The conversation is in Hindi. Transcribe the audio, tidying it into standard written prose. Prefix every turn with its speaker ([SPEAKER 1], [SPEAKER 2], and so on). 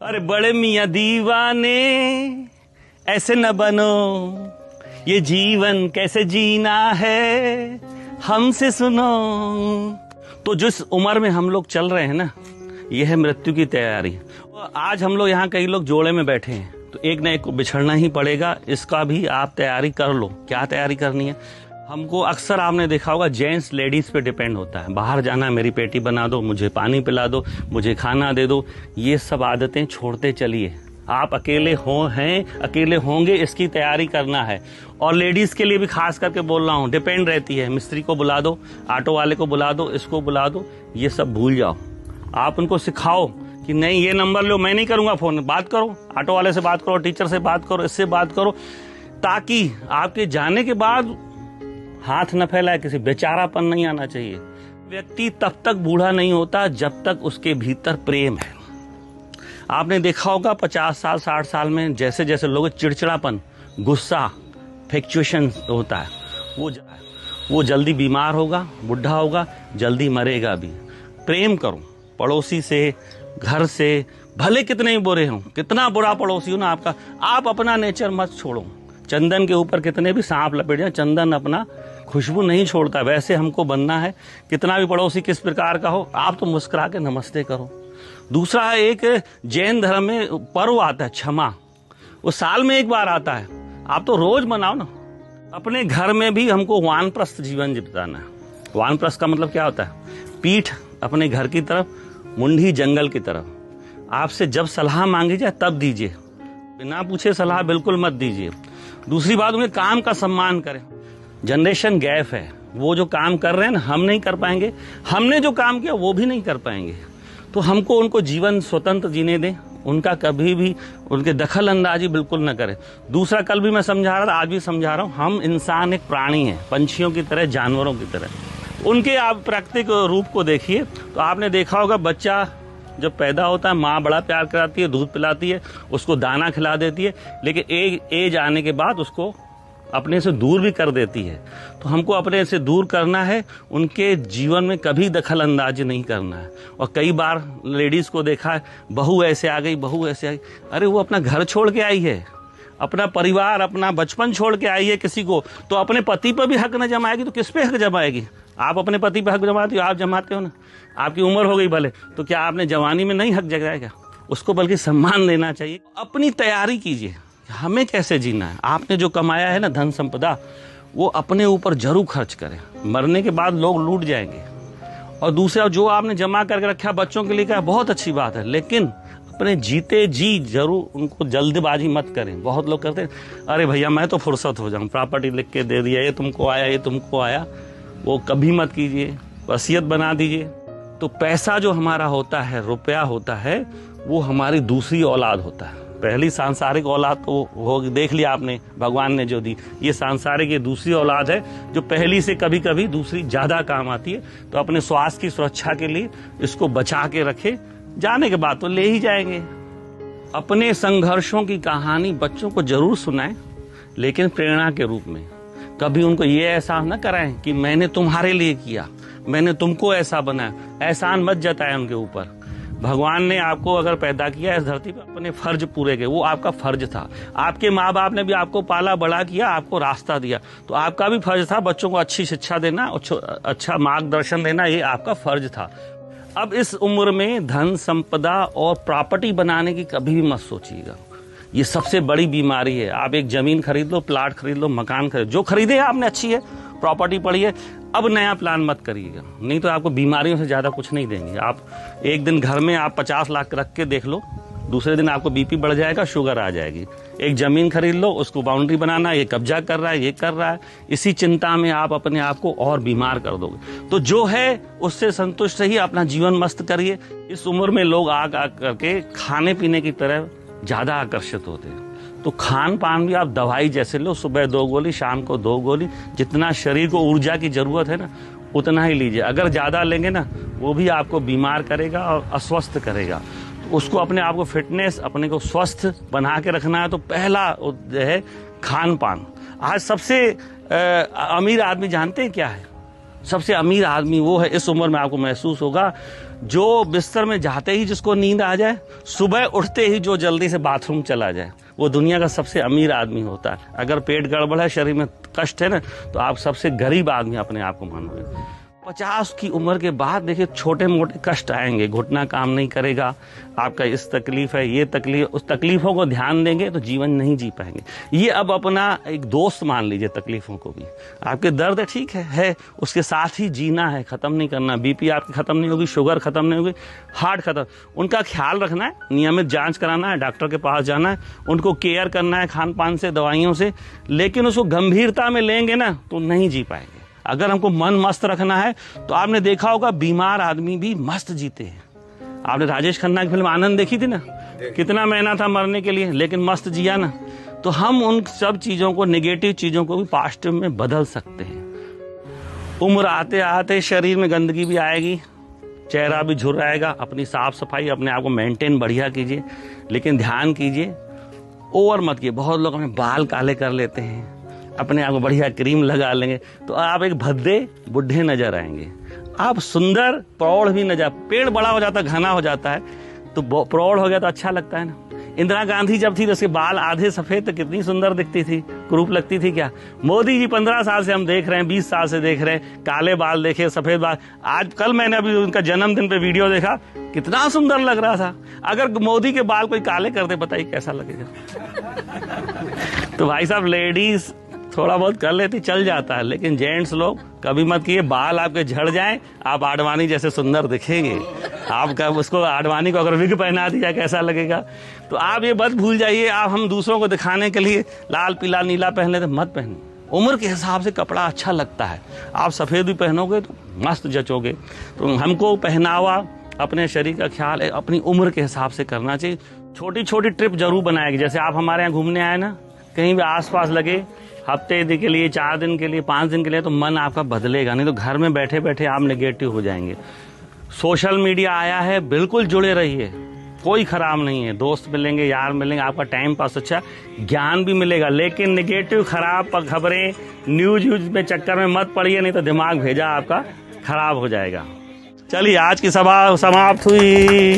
[SPEAKER 1] अरे बड़े मियाँ दीवाने ऐसे न बनो, ये जीवन कैसे जीना है हमसे सुनो। तो जिस उम्र में हम लोग चल रहे हैं ना, ये है मृत्यु की तैयारी। आज हम लोग यहाँ कई लोग जोड़े में बैठे हैं, तो एक न एक को बिछड़ना ही पड़ेगा। इसका भी आप तैयारी कर लो। क्या तैयारी करनी है? हमको अक्सर आपने देखा होगा जेंट्स लेडीज पे डिपेंड होता है। बाहर जाना है, मेरी पेटी बना दो, मुझे पानी पिला दो, मुझे खाना दे दो। ये सब आदतें छोड़ते चलिए। आप अकेले अकेले होंगे, इसकी तैयारी करना है। और लेडीज के लिए भी खास करके बोल रहा हूँ, डिपेंड रहती है। मिस्त्री को बुला दो, ऑटो वाले को बुला दो, इसको बुला दो, ये सब भूल जाओ। आप उनको सिखाओ कि नहीं ये नंबर लो, मैं नहीं करूंगा फोन, बात करो, ऑटो वाले से बात करो, टीचर से बात करो, इससे बात करो, ताकि आपके जाने के बाद हाथ न फैलाए, किसी बेचारापन नहीं आना चाहिए। व्यक्ति तब तक बूढ़ा नहीं होता जब तक उसके भीतर प्रेम है। आपने देखा होगा 50 साल 60 साल में जैसे जैसे लोग चिड़चिड़ापन, गुस्सा, फ्लक्चुएशन होता है, वो जल्दी बीमार होगा, बुढ़ा होगा, जल्दी मरेगा भी। प्रेम करो पड़ोसी से, घर से, भले कितने ही बुरे हों, कितना बुरा पड़ोसी हो ना आपका, आप अपना नेचर मत छोड़ो। चंदन के ऊपर कितने भी सांप लपेट जाए, चंदन अपना खुशबू नहीं छोड़ता। वैसे हमको बनना है। कितना भी पड़ोसी किस प्रकार का हो, आप तो मुस्कुरा के नमस्ते करो। दूसरा, एक जैन धर्म में पर्व आता है क्षमा, वो साल में एक बार आता है, आप तो रोज मनाओ ना। अपने घर में भी हमको वानप्रस्थ जीवन बिताना है। वानप्रस्थ का मतलब क्या होता है? पीठ अपने घर की तरफ, मुंडी जंगल की तरफ। आपसे जब सलाह मांगी जाए तब दीजिए, बिना पूछे सलाह बिल्कुल मत दीजिए। दूसरी बात, उनके काम का सम्मान करें। जनरेशन गैप है, वो जो काम कर रहे हैं ना हम नहीं कर पाएंगे, हमने जो काम किया वो भी नहीं कर पाएंगे। तो हमको उनको जीवन स्वतंत्र जीने दें, उनका कभी भी उनके दखल अंदाजी बिल्कुल न करें। दूसरा, कल भी मैं समझा रहा था, आज भी समझा रहा हूँ, हम इंसान एक प्राणी हैं, पंछियों की तरह, जानवरों की तरह। उनके आप प्राकृतिक रूप को देखिए तो आपने देखा होगा, बच्चा जब पैदा होता है माँ बड़ा प्यार कराती है, दूध पिलाती है, उसको दाना खिला देती है, लेकिन एक एज आने के बाद उसको अपने से दूर भी कर देती है। तो हमको अपने से दूर करना है, उनके जीवन में कभी दखल अंदाजी नहीं करना है। और कई बार लेडीज को देखा है, बहू ऐसे आ गई, बहू ऐसे आ गई। अरे वो अपना घर छोड़ के आई है, अपना परिवार, अपना बचपन छोड़ के आई है किसी को, तो अपने पति पर भी हक न जमाएगी तो किस पे हक जमाएगी? आप अपने पति पे हक जमाते हो, आप जमाते हो ना। आपकी उम्र हो गई भले, तो क्या आपने जवानी में नहीं हक जगाएगा? उसको बल्कि सम्मान देना चाहिए। अपनी तैयारी कीजिए, हमें कैसे जीना है। आपने जो कमाया है ना धन संपदा, वो अपने ऊपर जरूर खर्च करें। मरने के बाद लोग लूट जाएंगे। और दूसरा, जो आपने जमा करके रखा बच्चों के लिए, क्या बहुत अच्छी बात है, लेकिन अपने जीते जी जरूर उनको जल्दबाजी मत करें। बहुत लोग करते हैं, अरे भैया मैं तो फुर्सत हो जाऊं, प्रॉपर्टी लिख के दे दिया, ये तुमको आया, ये तुमको आया। वो कभी मत कीजिए, वसीयत बना दीजिए। तो पैसा जो हमारा होता है, रुपया होता है, वो हमारी दूसरी औलाद होता है। पहली सांसारिक औलाद तो हो देख लिया आपने, भगवान ने जो दी। ये सांसारिक, ये दूसरी औलाद है जो पहली से कभी कभी दूसरी ज्यादा काम आती है। तो अपने स्वास्थ्य की सुरक्षा के लिए इसको बचा के रखे, जाने के बाद तो ले ही जाएंगे। अपने संघर्षों की कहानी बच्चों को जरूर सुनाएं, लेकिन प्रेरणा के रूप में। कभी उनको ये एहसास न कराएं कि मैंने तुम्हारे लिए किया, मैंने तुमको ऐसा बनाया। एहसान मत जताएं उनके ऊपर। भगवान ने आपको अगर पैदा किया इस धरती पर, अपने फर्ज पूरे किए, वो आपका फर्ज था। आपके माँ बाप ने भी आपको पाला बड़ा किया, आपको रास्ता दिया, तो आपका भी फर्ज था बच्चों को अच्छी शिक्षा देना, अच्छा मार्गदर्शन देना, ये आपका फर्ज था। अब इस उम्र में धन संपदा और प्रॉपर्टी बनाने की कभी भी मत सोचिएगा। ये सबसे बड़ी बीमारी है। आप एक जमीन खरीद लो, प्लाट खरीद लो, मकान खरीद, जो खरीदे आपने अच्छी है, प्रॉपर्टी पड़ी है, अब नया प्लान मत करिएगा, नहीं तो आपको बीमारियों से ज्यादा कुछ नहीं देंगे। आप एक दिन घर में आप 50 लाख रख के देख लो, दूसरे दिन आपको बीपी बढ़ जाएगा, शुगर आ जाएगी। एक जमीन खरीद लो, उसको बाउंड्री बनाना, ये कब्जा कर रहा है, ये कर रहा है, इसी चिंता में आप अपने आप को और बीमार कर दोगे। तो जो है उससे संतुष्ट रहिए, अपना जीवन मस्त करिए। इस उम्र में लोग आ करके खाने पीने की तरह ज्यादा आकर्षित होते हैं। तो खान पान भी आप दवाई जैसे लो, सुबह 2 गोली, शाम को 2 गोली। जितना शरीर को ऊर्जा की जरूरत है ना, उतना ही लीजिए। अगर ज्यादा लेंगे ना, वो भी आपको बीमार करेगा और अस्वस्थ करेगा। तो उसको अपने आप को फिटनेस, अपने को स्वस्थ बना के रखना है। तो पहला जो है खान पान। आज सबसे अमीर आदमी जानते हैं क्या है? सबसे अमीर आदमी वो है, इस उम्र में आपको महसूस होगा, जो बिस्तर में जाते ही जिसको नींद आ जाए, सुबह उठते ही जो जल्दी से बाथरूम चला जाए, वो दुनिया का सबसे अमीर आदमी होता है। अगर पेट गड़बड़ है, शरीर में कष्ट है ना, तो आप सबसे गरीब आदमी अपने आप को मानोगे। 50 की उम्र के बाद देखिए छोटे मोटे कष्ट आएंगे, घुटना काम नहीं करेगा, आपका इस तकलीफ है, ये तकलीफ, उस तकलीफों को ध्यान देंगे तो जीवन नहीं जी पाएंगे। ये अब अपना एक दोस्त मान लीजिए तकलीफों को भी। आपके दर्द ठीक है, उसके साथ ही जीना है, खत्म नहीं करना। बीपी आपकी खत्म नहीं होगी, शुगर खत्म नहीं होगी, हार्ट खत्म, उनका ख्याल रखना है, नियमित जांच कराना है, डॉक्टर के पास जाना है, उनको केयर करना है खान पान से, दवाइयों से। लेकिन उसको गंभीरता में लेंगे ना तो नहीं जी पाएंगे। अगर हमको मन मस्त रखना है तो आपने देखा होगा बीमार आदमी भी मस्त जीते हैं। आपने राजेश खन्ना की फिल्म आनंद देखी थी ना, कितना महीना था मरने के लिए, लेकिन मस्त जिया ना। तो हम उन सब चीजों को, नेगेटिव चीजों को भी पॉजिटिव में बदल सकते हैं। उम्र आते आते शरीर में गंदगी भी आएगी, चेहरा भी झुर्राएगा। अपनी साफ सफाई, अपने आप को मेंटेन बढ़िया कीजिए, लेकिन ध्यान कीजिए ओवर मत कीजिए। बहुत लोग अपने बाल काले कर लेते हैं, अपने आप को बढ़िया क्रीम लगा लेंगे, तो आप एक भद्दे बुढ़े नजर आएंगे। आप सुंदर प्रौढ़ भी नजर, पेड़ बड़ा हो जाता है, घना हो जाता है, तो प्रौढ़ हो गया तो अच्छा लगता है ना। इंदिरा गांधी जब थी तो उसके बाल आधे सफेद, तो कितनी सुंदर दिखती थी, कुरूप लगती थी क्या। मोदी जी 15 साल से हम देख रहे हैं, 20 साल से देख रहे हैं, काले बाल देखे, सफेद बाल। आज कल मैंने अभी उनका जन्मदिन पे वीडियो देखा, कितना सुंदर लग रहा था। अगर मोदी के बाल कोई काले कर दे, बताइए कैसा लगेगा। तो भाई साहब, लेडीज थोड़ा बहुत कर लेती, चल जाता है, लेकिन जेंट्स लोग कभी मत किए। बाल आपके झड़ जाएं, आप आडवाणी जैसे सुंदर दिखेंगे। आप उसको, आडवाणी को अगर विग पहना दिया कैसा लगेगा। तो आप ये मत भूल जाइए, आप हम दूसरों को दिखाने के लिए लाल पीला नीला पहन लेते, मत पहने। उम्र के हिसाब से कपड़ा अच्छा लगता है। आप सफेद भी पहनोगे तो मस्त जचोगे। तो हमको पहनावा, अपने शरीर का ख्याल अपनी उम्र के हिसाब से करना चाहिए। छोटी छोटी ट्रिप जरूर बनाएगी। जैसे आप हमारे यहाँ घूमने आए ना, कहीं भी आसपास लगे, हफ्ते के लिए, 4 दिन के लिए, 5 दिन के लिए, तो मन आपका बदलेगा। नहीं तो घर में बैठे बैठे आप नेगेटिव हो जाएंगे। सोशल मीडिया आया है, बिल्कुल जुड़े रहिए, कोई खराब नहीं है। दोस्त मिलेंगे, यार मिलेंगे, आपका टाइम पास अच्छा, ज्ञान भी मिलेगा। लेकिन नेगेटिव खराब खबरें, न्यूज में चक्कर में मत पड़िए, नहीं तो दिमाग भेजा आपका खराब हो जाएगा। चलिए, आज की सभा समाप्त हुई।